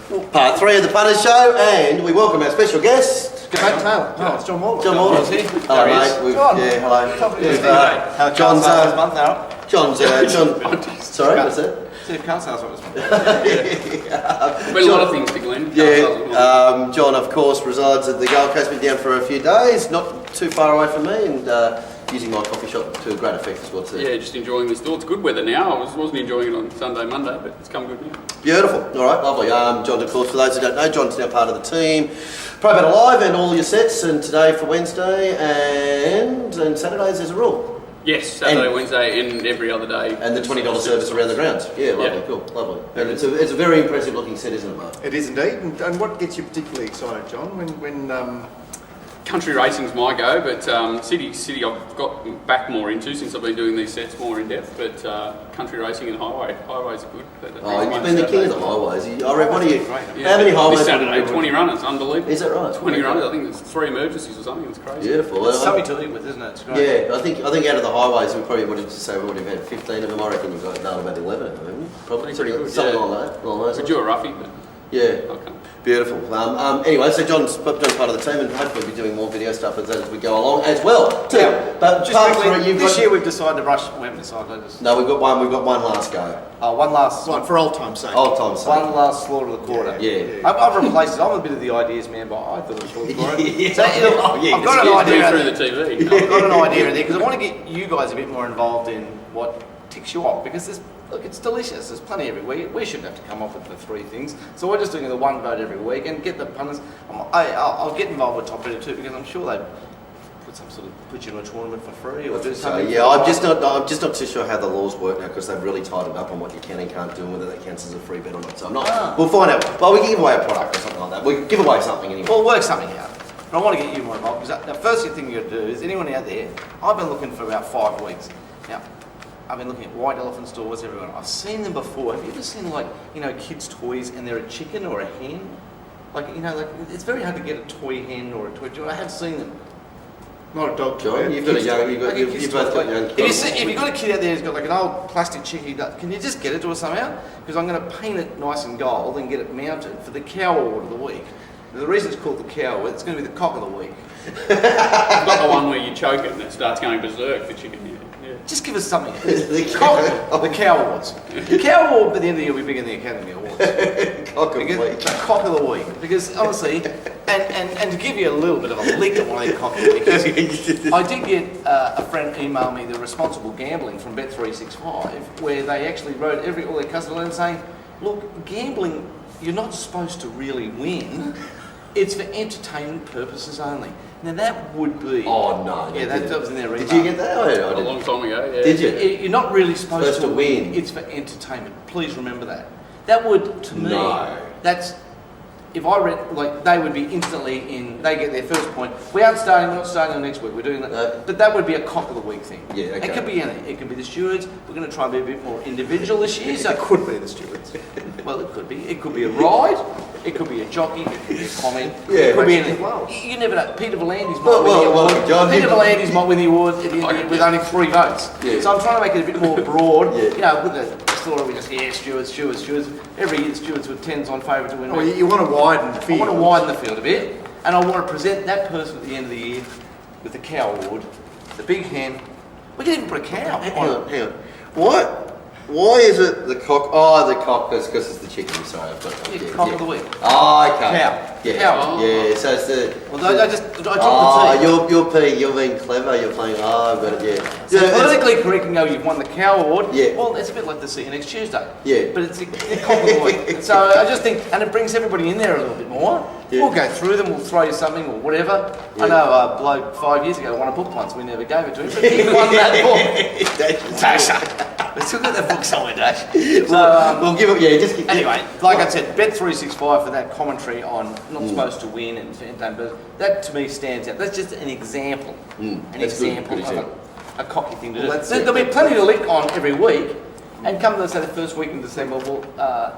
Part 3 of the Punters Show, and we welcome our special guest. G'day, Taylor. Oh, it's John Wall. John Wall. Hello, mate. John. Yeah, hello. How John's, this month now? John. Sorry, what's that? Steve Carl sales this month. Been a lot of things to Glenn. Yeah, John, of course, resides at the Gold Coast, been down for a few days, not too far away from me, and using my coffee shop to a great effect as well too. Yeah, just enjoying the store. It's good weather now. I wasn't enjoying it on Sunday, Monday, but it's come good now. Beautiful. All right, lovely. John, of course, for those who don't know, John's now part of the team. Pro Battle Live and all your sets, and today for Wednesday and Saturdays there's a rule. Yes, Saturday, Wednesday, and every other day. And the $20 service around the grounds. Yeah, lovely, Yeah. cool, lovely. And it's a very impressive looking set, isn't it, Mark? It is indeed. And what gets you particularly excited, John, when Country racing's my go, but city I've got back more into since I've been doing these sets more in depth. But country racing and highways are good. You've been the king of the highways. I reckon, what are you? Great. How many highways? This Saturday, 20 runners, unbelievable. Is that right? 20 runners. I think there's 3 emergencies or something. It's crazy. Beautiful. it's something to live with, isn't it? It's great. Yeah, I think out of the highways, we probably wanted to say we would have had 15 of them. I reckon you've got about 11 of them, haven't you? Probably Pretty good, something yeah. like that. Along those Could lines. do a roughie, but Yeah. okay. Beautiful. Anyway, so John's part of the team, and hopefully we'll be doing more video stuff as we go along as well too. Yeah. But Just part quickly, 3, you've this got. year we've decided to brush. We haven't decided. No, we've got one last go. One last. One for old time's sake. Old time's sake. One last slaughter of the quarter. Yeah. I've replaced it. I'm a bit of the ideas man, but I thought it was slaughter of the quarter. Yeah. So, I've got an Excuse me idea. through the TV. I've got an idea in there because I want to get you guys a bit more involved in what ticks you off because look, it's delicious. There's plenty every week. We shouldn't have to come up with the 3 things. So we're just doing the one vote every week and get the punters. I'll get involved with Top Bidder too because I'm sure they put you in a tournament for free or do So, something. yeah, I'm just not too sure how the laws work now because they've really tightened up on what you can and can't do and whether that counts as a free bet or not. So I'm not. We'll find out. Well, we can give away a product or something like that. We can give away something anyway. We'll work something out. But I want to get you more involved because the first thing you got to do is anyone out there. I've been looking for about 5 weeks now. I've been looking at white elephant stores everywhere. I've seen them before. Have you ever seen kids' toys and they're a chicken or a hen? It's very hard to get a toy hen or a toy. I have seen them. Not a dog John, toy. you've got a young. You've both got young If kids. you've got a kid out there who's got like an old plastic chickie, can you just get it to us somehow? Because I'm going to paint it nice and gold and get it mounted for the cow award of the week. Now, the reason it's called the cow award, it's going to be the cock of the week. I've got the one where you choke it and it starts going berserk, the chicken. Yeah. Just give us something. The The cow awards. The cow award by the end of the year will be bigger than the Academy Awards. Cock of the week. The cock of the week. Because honestly, and to give you a little bit of a leak at one of the cock of the week, I did get a friend email me the responsible gambling from Bet365, where they actually wrote all their customers letters saying, look, gambling, you're not supposed to really win. It's for entertainment purposes only. Now that would be. Oh no! Yeah, that was in their email. Did you get that? I A didn't. long time ago, yeah. Did you? You're not really supposed to win. It's for entertainment. Please remember that. That would, to me, No. that's. If I read, they would be instantly in. They get their first point. We're not starting on next week. We're doing that. No. But that would be a cock of the week thing. Yeah, okay. It could be anything. It could be the stewards. We're going to try and be a bit more individual this year. So It could be the stewards. well, it could be. It could be a ride. It could be a jockey. It could be a comment. Yeah, it could be actually, anything. well. You never know. Peter V'landys might Well, win the well, award. John, Peter you- V'landys might win the award at the end of the year with only 3 votes. Yeah. So I'm trying to make it a bit more broad. Yeah. With the story we just stewards. Every year, stewards with 10s on favourite to win. Well, you want to widen the I field. want to widen the field a bit, and I want to present that person at the end of the year with the cow award, the big hen. We can even put a cow. Hang on. Why is it the cock? Oh, the cock is because it's the chicken. Sorry, I've got Yeah, cock of the week. Oh, okay. Cow. Yeah. Cow. Yeah. So it's the. Well, I dropped the T. You're being clever. You're playing. Oh, I've got it. Yeah. So Yeah, it's- politically correct and go, you've won the cow award. Yeah. Well, it's a bit like the See You Next Tuesday. Yeah. But it's the cock of the week. So I just think, and it brings everybody in there a little bit more. Yeah. We'll go through them, we'll throw you something or whatever. Yeah. I know a bloke 5 years ago won a book once, we never gave it to him, but he won that book. Tasha. We still got that book somewhere, Dash. So, We'll give it. Yeah. Just anyway, like I said, Bet365 for that commentary on not supposed to win and but that to me stands out. That's just an example. An That's good, example good of example. a cocky thing to Well, do. that's There'll be plenty to lick on every week. And come to say the first week in December, we'll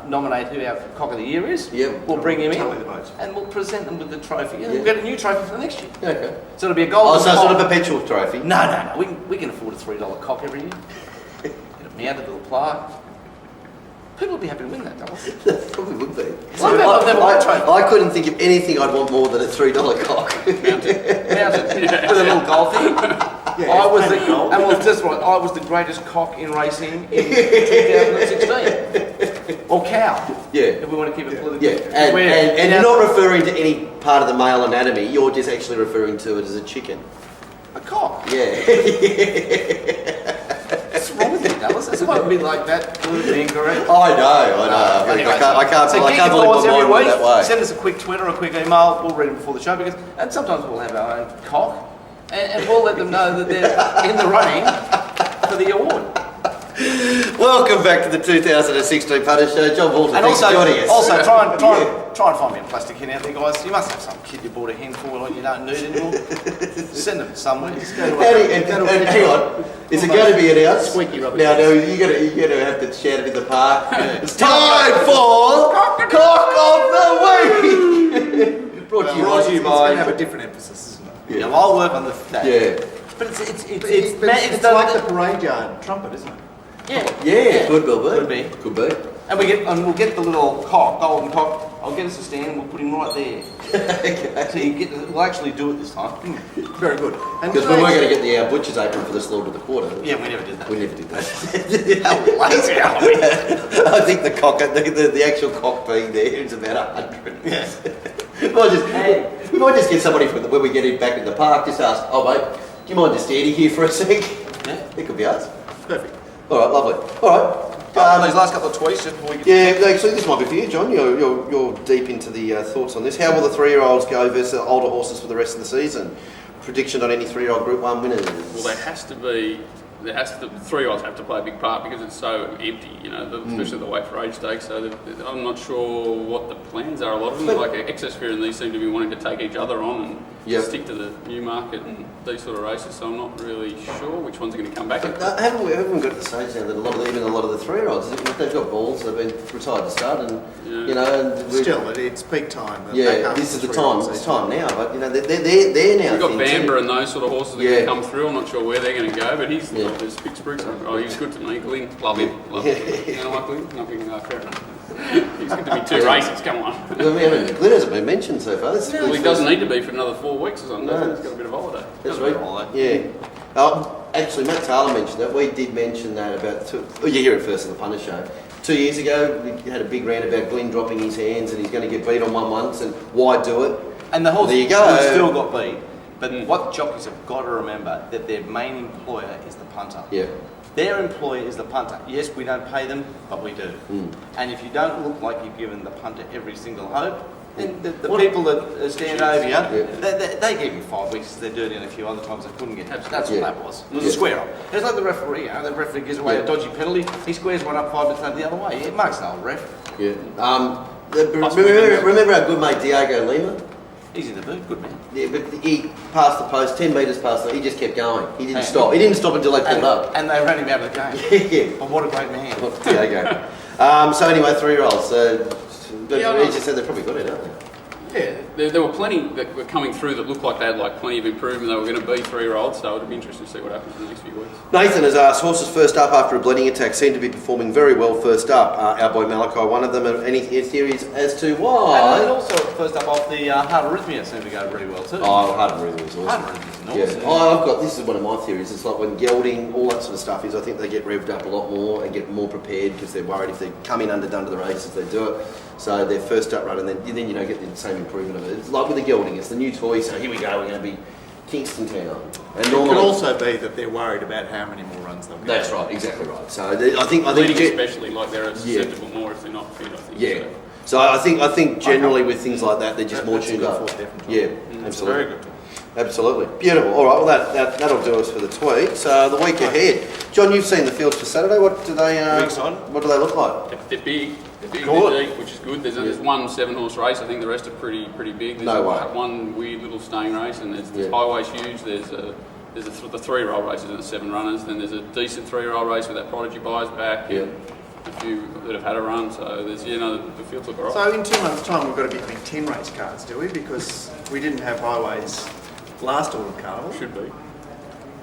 nominate who our cock of the year is. Yep. We'll bring him Tally in the votes. and we'll present them with the trophy. And Yeah. we'll get a new trophy for the next year. Okay. So it'll be a golden Oh, so it's not a cock. perpetual trophy. No. We can afford a $3 cock every year. Get it mounted, little plaque. People would be happy to win that, don't Probably would be. I've never won a trophy. I couldn't think of anything I'd want more than a $3 cock. Mounted with a little goal thing. Yeah, I was the, painted gold. and well, just right, I was the greatest cock in racing in 2016. Or cow. Yeah. If we want to keep it political. Yeah, and you're not referring to any part of the male anatomy, you're just actually referring to it as a chicken. a cock. Yeah. What's wrong with you, Dallas? It's supposed to be like that. Politically incorrect. I know. Anyway, I can't so believe get your my thoughts mind every went week. that way. Send us a quick Twitter or a quick email. We'll read them before the show and sometimes we'll have our own cock, and we'll let them know that they're in the running for the award. Welcome back to the 2016 Putter Show. John Walton, And thanks for joining us. also try and find me a plastic hen out there, guys. You must have some kid you bought a hen for like you don't need anymore. Send them somewhere. Just go to And hang on, is it going to be announced? Squeaky rubber Now, no, you're going to have to shout it in the park. It's time for Cock of the Week! Brought to you It's going to by... have a different emphasis, isn't it? Yeah, well, I'll work on that. Yeah. But it's It's like the parade yard trumpet, isn't it? Yeah, could be. Could be. Could be. And we'll get the little cock, golden cock. I'll get us a stand and we'll put him right there. So we'll actually do it this time. Very good. And Because we weren't going to get the butcher's apron for the slaughter of the quarter. Yeah, we never did that. We never did that. How lazy are we? I think the actual cock being there is about 100. Yeah. we might just get somebody from when we get him back in the park, just ask, oh mate, do you mind just standing here for a sec? Yeah. It could be us. Perfect. All right, lovely. All right. These last couple of tweets just before we get Yeah, actually, this might be for you, John. You're deep into the thoughts on this. How will the 3-year-olds go versus the older horses for the rest of the season? Prediction on any 3-year-old Group 1 winners? Well, the 3-year-olds have to play a big part because it's so empty, especially the weight for age stakes. So I'm not sure what the plans are. A lot of them, like Excess Fear and these, seem to be wanting to take each other on and stick to the Newmarket and these sort of races. So I'm not really sure which ones are going to come back. Haven't we got to the stage now that a lot of the 3-year-olds, they've got balls, they've been retired to start, and and Still, it's peak time. Yeah, this is the time. It's time now, but they're now. We've got Bamber and those sort of horses that are going to come through. I'm not sure where they're going to go, but he's there's Pittsburgh. Oh, he was good to me. Glyn, love him. You don't like Glyn? Nothing. Fair enough. He's good to me 2 races. Come on. Glenn hasn't been mentioned so far. Well, he doesn't need to be for another 4 weeks or something. No. He's got a bit of holiday. That's right. Yeah. Actually, Matt Taylor mentioned that. We did mention that about you hear it first on the Punter Show. 2 years ago, we had a big rant about Glenn dropping his hands and he's going to get beat on 1 once, and why do it? And the horse There you go. still got beat. But what jockeys have got to remember that their main employer is the punter. Yeah. Their employer is the punter. Yes, we don't pay them, but we do. And if you don't look like you've given the punter every single hope, then the people that stand over you, they give you 5 weeks. They're dirty, and a few other times they couldn't get. That's what that was. It was a square up. It's like the referee. The referee gives away a dodgy penalty. He squares one up 5 minutes later the other way. It makes an old ref. Yeah. Remember our good mate Diego Lima? He's in the boot. Good man. Yeah, but he passed the post, 10 metres past it, he just kept going. He didn't stop. He didn't stop until they pulled up. And they ran him out of the game. Yeah. But what a great man. Diego. So anyway, 3-year-olds. He just said they're probably good at it, aren't they? Yeah, there were plenty that were coming through that looked like they had plenty of improvement. They were going to be 3-year-olds, so it'd be interesting to see what happens in the next few weeks. Nathan has asked, horses first up after a bleeding attack seem to be performing very well first up. Our boy Malachi, one of them. Any theories as to why? And also, first up off the Heart Arrhythmia seemed to go really well too. Oh, Heart Arrhythmia was awesome. Heart Arrhythmia is awesome. I've got, this is one of my theories, it's like when gelding, all that sort of stuff is, I think they get revved up a lot more and get more prepared because they're worried if they come in underdone to the races, they do it. So their first up run, and then you don't get the same improvement of it. It's like with the gelding, it's the new toy, so here we go, we're going to be Kingston Town. And It normally, could also be that they're worried about how many more runs they'll get. that's right, exactly right. So I think Leading especially, they're susceptible more if they're not fit, I think. yeah. So I think generally with things like that, they're just more That's a tuned good up. thought, definitely. Yeah, absolutely. Very good. Absolutely. Beautiful. All right, well, that'll do us for the tweets. The week ahead. John, you've seen the fields for Saturday. What do they what do they look like? They're big. They're big, Good. they're deep, which is good. There's one 7-horse race. I think the rest are pretty big. There's No way. one weird little staying race, and there's Highway's huge. There's the 3-year-old races and the 7 runners. Then there's a decent 3-year-old race with that Prodigy Buys back. Yeah. A few that have had a run. So there's the fields look alright. So in 2 months' time, we've got to be having 10 race cards, do we? Because we didn't have Highways last autumn carnival. Should be.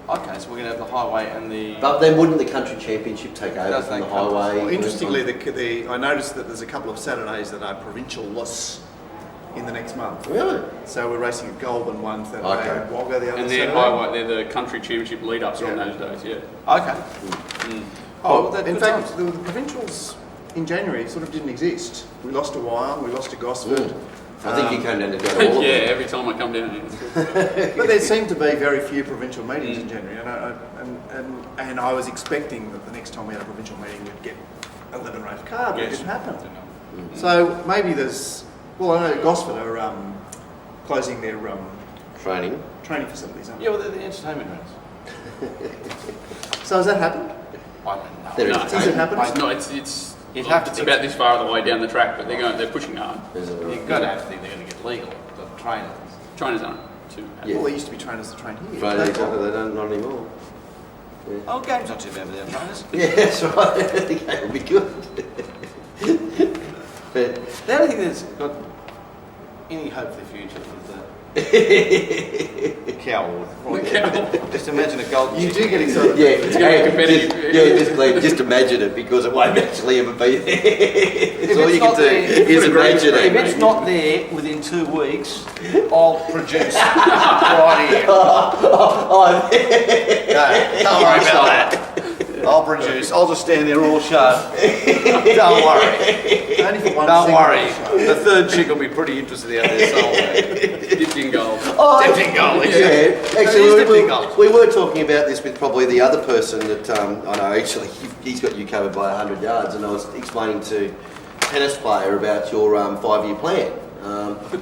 Okay, so we're going to have the highway and the... But then wouldn't the country championship take over Does from the that come- highway? Well, interestingly, I noticed that there's a couple of Saturdays that are provincial-less in the next month. Really? So we're racing at Goulburn one Saturday Okay. and Wagga the other And they're Saturday. highway, they're the country championship lead-ups on Yeah. those days, yeah. Okay. Oh, well, that's in good fact, times. the provincials in January sort of didn't exist. We lost to Wyong, we lost to Gosford. I think you came down to go to all of Yeah, them. every time I come down here. It's good. But there seemed to be very few provincial meetings in January, and I was expecting that the next time we had a provincial meeting we'd get 11 race car, but it Yes. didn't happen. So maybe there's, well, I know Gosford are closing their Training. training facilities, aren't they? Yeah, well, they're the entertainment rounds. So has that happened? I don't know. There No. is Does it happen? It's not, it's You'd have to it's think- about this far of the way down the track, but they're pushing hard. There's a- You've got to have to think they're going to get legal, the trainers. Trainers aren't too happy. Yeah. Well, there used to be trainers that train here. Friday, exactly, they don't, not anymore. Oh, game's not too bad with their trainers. Yeah, that's right. I think that would be good. But The only thing that's got any hope for the future is the cow award. Just imagine a gold You chicken. do get excited. yeah, It's gonna be and competitive. just imagine it because it won't actually ever be there. That's If all it's you can not do there- is imagine If it. it's not there within 2 weeks, I'll produce right here. Oh, Don't worry about that. I'll produce. I'll just stand there all show. Don't worry. Only for one Don't single worry. show. The third chick will be pretty interested out there somewhere. Dipped in gold. Dipped in gold. Yeah, It is actually, dipped in gold. we were talking about this with probably the other person that I know. Actually, he's got you covered by 100 yards, and I was explaining to a tennis player about your 5-year plan.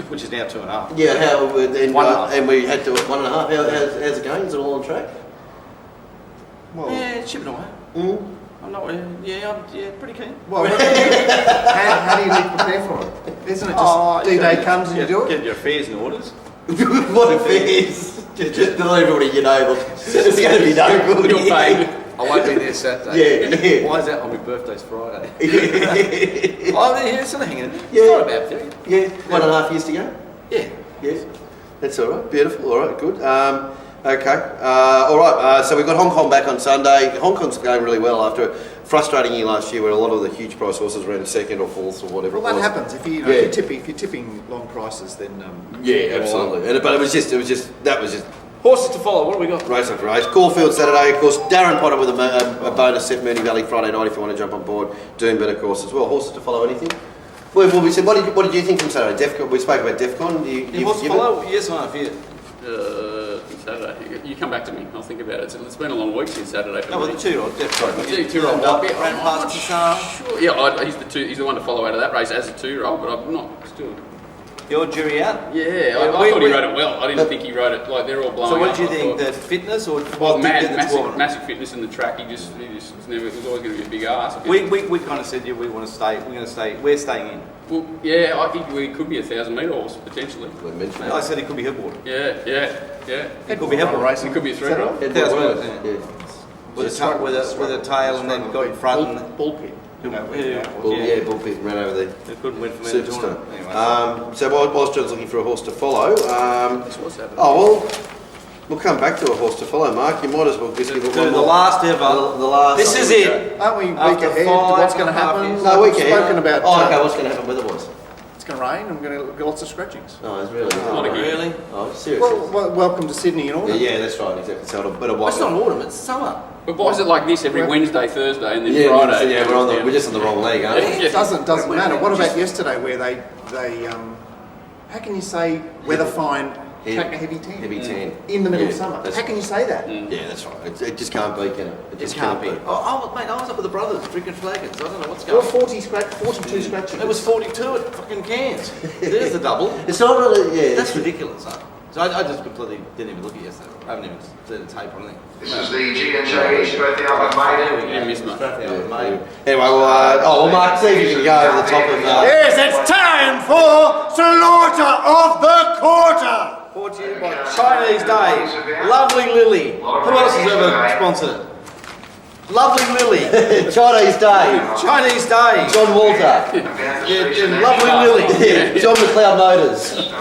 Which is now 2.5. Yeah, how and, 1.5. and we had to 1.5. How's it going? Is it all on track? Well, Yeah, it's chipping away. Mm. I'm not. Yeah, pretty keen. well how do you prepare for it? Isn't it just D-Day comes and you do it? Get your affairs and orders. What if it is? Just tell everybody you know. Look, it's going to be no good. You're paid. I won't be there Saturday. Yeah. Why is that? Oh, my birthday's Friday. Yeah. Oh, yeah, it's sort of hanging in. Yeah. It's not a bad thing. Yeah, 1.5 years to go. Yeah. Yes, that's all right. Beautiful. All right, good. Okay. All right. So we've got Hong Kong back on Sunday. Hong Kong's going really well after a frustrating year last year, where a lot of the huge price horses ran second or fourth or whatever. Well, it that was. happens. If Yeah. if you're tipping long prices, then Yeah, absolutely. And, but it was just Horses to follow. What do we got? race after race. Caulfield Saturday, of course. Darren Potter with a bonus set. Mooney Valley Friday night if you want to jump on board. Doomben, of course, as well. Horses to follow. Anything? Well, we said, what did you think from Saturday? Defcon. We spoke about Defcon. Horses to follow? Yes, I have. Saturday. You come back to me. I'll think about it. It's been a long week since Saturday for No, me. but the 2-year-old. Two-year-old. Ran past Kisar. Sure. Yeah, he's the one to follow out of that race as a 2-year-old, but I'm not still. Your jury out. Yeah, I Yeah, thought we- he rode it well. I didn't think he rode it like they're all blowing So what up. do you I think? thought- The fitness or Well, what did the massive, 12? massive fitness in the track. He just was never. It was always going to be a big ass. We kind of said, yeah, we want to stay. We're going to stay. We're staying in. Well, yeah, I think we could be a 1,000-metre horse potentially. We mentioned I said it could be headboard. Yeah. It could be headboard racing. It could be a Is that 3-year-old. right? 1,000 Well, metres, yeah. yeah. With a tail and then got in front and bull pit. Bull pit ran over the they couldn't win from there. superstar. Anyway. So whilst John's looking for a horse to follow, That's what's happening. well, we'll come back to a horse to follow. Mark, you might as well just give it Do one the more. last ever. The last. This is it. Aren't we week After ahead to what's going to 5.5 happen? years. No, we We've can. spoken about Okay, what's going to happen weather-wise? it's going to rain. I'm going to get lots of scratchings. No, it's really. Not again. Really? Oh, seriously. Well, welcome to Sydney and all. Yeah, that's right. Exactly. So it'll better It's not autumn. It's summer. But why is it like this every Wednesday, Thursday, and then Yeah, Friday? yeah, we're just on the wrong leg, aren't we? Yeah. It doesn't matter. What about yesterday where they how can you say weather fine, track a heavy 10 Heavy 10. in the middle of Yeah, summer? that's- How can you say that? Yeah, that's right. It just can't be, can it? It It just can't be. Oh, mate, I was up with the brothers drinking flagons. I don't know what's There were going on. 42 scratches. It was 42 at fucking Cairns. There's the double. It's not really, yeah. That's ridiculous, huh? So I just completely didn't even look at yesterday. I haven't even seen the tape or anything. This is the G&J East Strathfield Maiden. Yeah, miss much. Anyway, well, Mark, see if you can go over the top of Yes, it's time for Slaughter of the Quarter. Brought to you by Chinese Dave. Lovely Lily. Who else has ever sponsored it? Lovely Lily. Chinese Day, Chinese Dave. John Walter, Yeah, Lovely Lily. John McLeod Motors,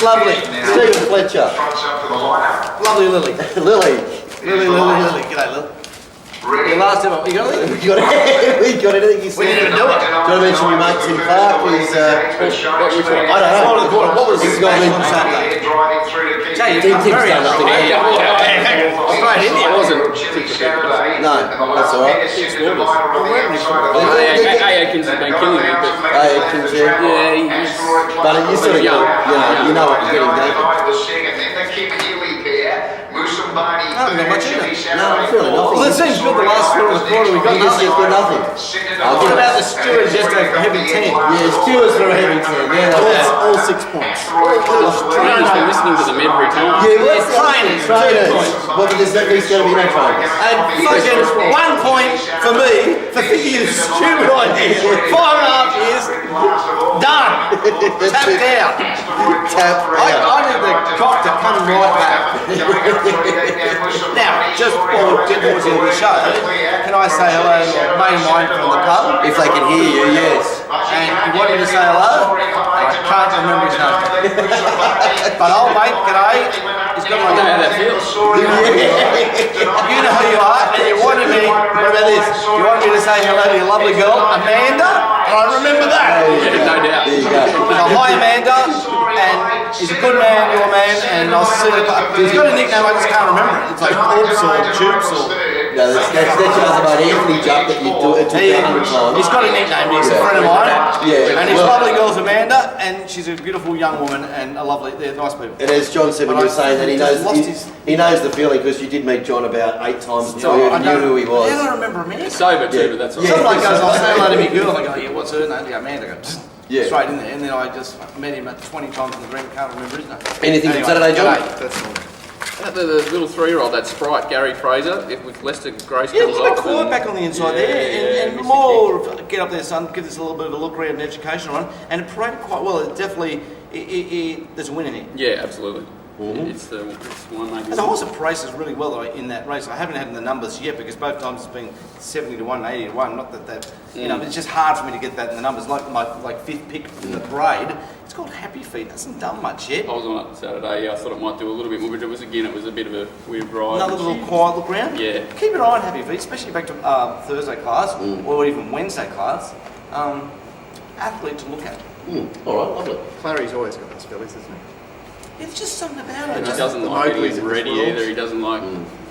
Lovely, Stephen Fletcher, Fronts up for the lineup. Lovely Lily. Lily, Lily, g'day, Lily. Ready? The last time, you got anything? We got anything you said? We didn't even do it. Do you want to mention your mate Tim Clark? Who's, I don't know. What was This this guy guy been- on Saturday? Jay, Tim's very done nothing. Straight in here. No, that's all right. Atkins has been killing me, but Hey, Atkins, yeah. yeah, he's But you sort of go, you know what you're getting, don't No, not much either. No, I'm feeling nothing. Well, it seems good the last quarter of the quarter we got You just nothing. got nothing. I'll What get about the stewards just a heavy 10? Yeah, Stewart's for a heavy 10. Yeah, that's All 6 points. Trainer's been listening to them every time. Yeah, what's Trainers, 2 Trainers. points. Well, but there's at least going to be no trainers. And fucking 1 point for me for thinking of stupid ideas. 5.5 years, done. Tapped out. I need the cock to come right back. Now, just while we're getting towards the end of the show, can I say hello to a mate of mine from the pub? If they can hear you, yes. And you want me to say hello? I can't remember his name. But old mate, g'day. He's got my I don't know how that name. feels. You know who you are, and you wanted me, what about this? You wanted me to say hello to your lovely girl, Amanda? And I remember that. Yeah, no doubt. There you go. So, hi Amanda, and he's a good man, you're a man, and I'll see you. He's got a nickname, I just can't remember it. It's like Orbs or Jupes or... No, that's your other mate, Anthony Jump, that you do it took 100 times. He's got a nickname, he's a friend of mine. Yeah. And his Well- lovely girl's Amanda, and she's a beautiful young woman, and a lovely, they're nice people. And as John said when you were saying that, he Just knows lost his- he knows the feeling because you did meet John about 8 times before you I even knew who he was. Yeah, I remember Amanda. Sober too, Yeah. but that's all Yeah. right. Someone goes, I'll say hello to me girl, I go, yeah, what's her name? Yeah, Amanda. I go, Yeah. straight in there, and then I just met him at 20 times in the drink, can't remember his name. Anything from Saturday, John? g'day. That's all. The little 3-year-old, that Sprite, Gary Fraser, if with Lester Grace Yeah, a comes little bit off. quiet and- back on the inside Yeah, there, and Mr. more get up there, son, give this a little bit of a look around and education on, and it paraded quite well. It definitely, there's a win in it. Yeah, absolutely. It's one maybe. And the horse races really well though in that race. I haven't had the numbers yet because both times it's been 70 to 1, 80 to 1. Not that you know, it's just hard for me to get that in the numbers. Like my fifth pick in the parade, it's called Happy Feet. Hasn't done much yet. I was on it Saturday. Yeah, I thought it might do a little bit more, but it was a bit of a weird ride. Another little quiet look round. Yeah. Keep an eye on Happy Feet, especially back to Thursday class or even Wednesday class. Athlete to look at. All right, lovely. Clary's always got those fillies, isn't he? It's just something about And it. he Just, doesn't the like Mowgli's getting of ready this world. either. He doesn't like.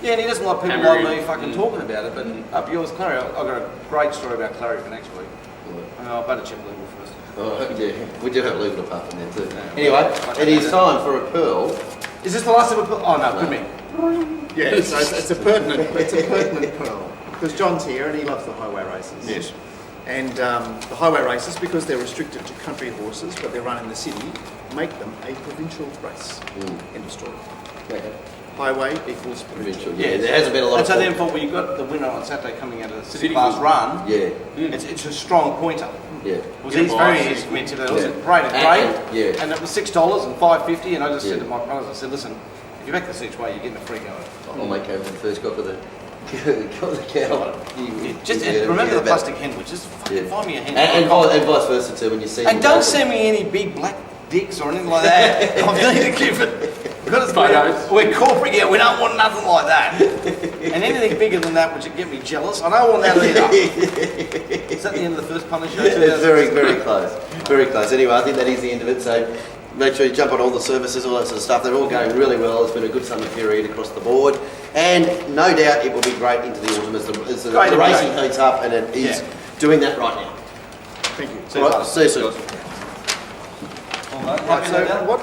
yeah, and he doesn't like people Hammering. like me fucking talking about it. But up yours, Clary. I've got a great story about Clary for next week. I better check legal first. Yeah, we do have a legal department there too. Anyway, it is time for a pearl. Is this the last of a? Oh no, could be. Yeah, so it's a pertinent pearl because John's here and he loves the highway races. Yes. And the highway races, because they're restricted to country horses, but they run in the city, make them a provincial race. End of story. Okay. Highway equals provincial. Yeah, there hasn't been a lot And of. so therefore, when you got the winner on Saturday coming out of the city City class class. run, Yeah, it's a strong pointer. yeah. It was very easy for me to do. It was great, Yeah. and it was $6 and $5.50. And I just said Yeah. to my brothers, I said, listen, if you back this each way, you're getting a free go. I'll make over the first cock of the cow. Just Yeah, remember yeah, the plastic hen, which just fucking Yeah. find me a hen. And vice versa too when you see. And them don't go send me any big black dicks or anything like that. I need to give it. Because Photos. we're corporate, yeah, we don't want nothing like that. And anything bigger than that, which would get me jealous, I don't want that either. Is that the end of the first punish show? It's very, very close. Very close. Anyway, I think that is the end of it. So make sure you jump on all the services, all that sort of stuff. They're all going really well. It's been a good summer period across the board. And no doubt it will be great into the autumn as the Great, racing great. heats up, and it is doing that right now. Thank you. See you Right, see you soon. All right, Right, so what